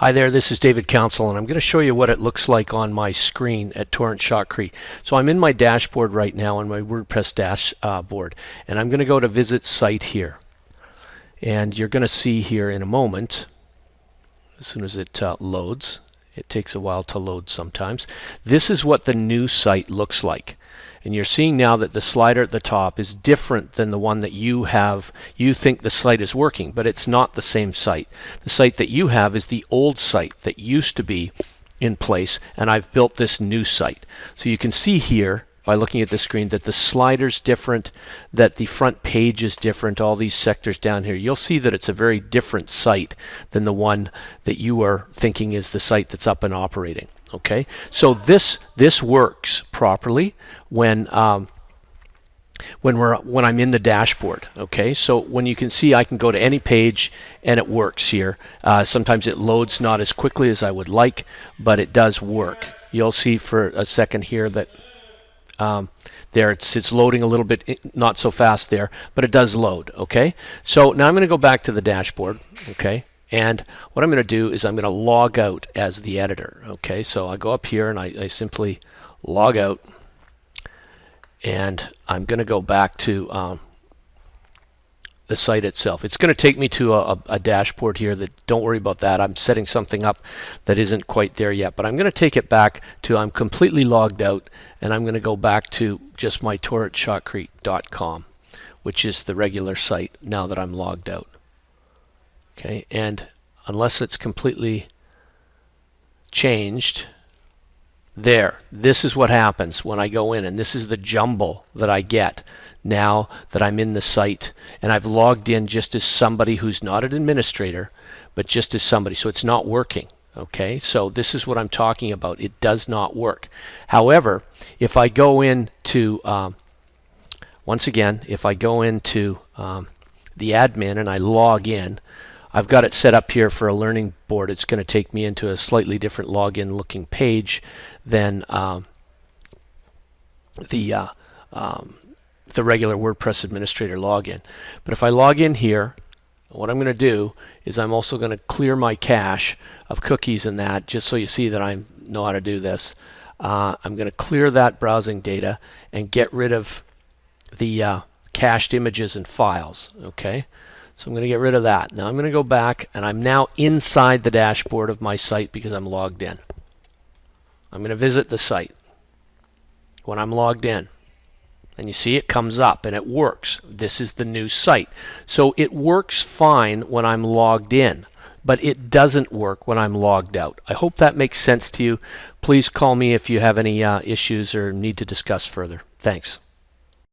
Hi there, this is David Council, and I'm going to show you what it looks like on my screen at Torrent Shotcrete. So I'm in my dashboard right now on my WordPress dashboard, and I'm going to go to Visit Site here. And you're going to see here in a moment, as soon as it loads, it takes a while to load sometimes, this is what the new site looks like. And you're seeing now that the slider at the top is different than the one that you have. You think the site is working, but it's not the same site. The site that you have is the old site that used to be in place, and I've built this new site. So you can see here by looking at the screen that the slider's different, that the front page is different, all these sectors down here. You'll see that it's a very different site than the one that you are thinking is the site that's up and operating. Okay, so this works properly when I'm in the dashboard. Okay, so when you can see, I can go to any page and it works here. Sometimes it loads not as quickly as I would like, but it does work. You'll see for a second here that there it's loading a little bit, not so fast there, but it does load. Okay, so now I'm going to go back to the dashboard. Okay. And what I'm going to do is I'm going to log out as the editor. Okay, so I go up here and I simply log out, and I'm going to go back to the site itself. It's going to take me to a dashboard here. That don't worry about that. I'm setting something up that isn't quite there yet, but I'm going to take it back to I'm completely logged out, and I'm going to go back to just my torrentshotcrete.com, which is the regular site now that I'm logged out. Okay, and unless it's completely changed, this is what happens when I go in, and this is the jumble that I get now that I'm in the site, and I've logged in just as somebody who's not an administrator, but just as somebody, so it's not working. Okay, so this is what I'm talking about. It does not work. However, if I go into, once again, if I go into the admin and I log in, I've got it set up here for a learning board. It's going to take me into a slightly different login looking page than the regular WordPress administrator login. But if I log in here, what I'm going to do is I'm also going to clear my cache of cookies and that, just so you see that I know how to do this. I'm going to clear that browsing data and get rid of the cached images and files. Okay. So I'm going to get rid of that. Now I'm going to go back, and I'm now inside the dashboard of my site because I'm logged in. I'm going to visit the site when I'm logged in. And you see it comes up and it works. This is the new site. So it works fine when I'm logged in, but it doesn't work when I'm logged out. I hope that makes sense to you. Please call me if you have any issues or need to discuss further. Thanks.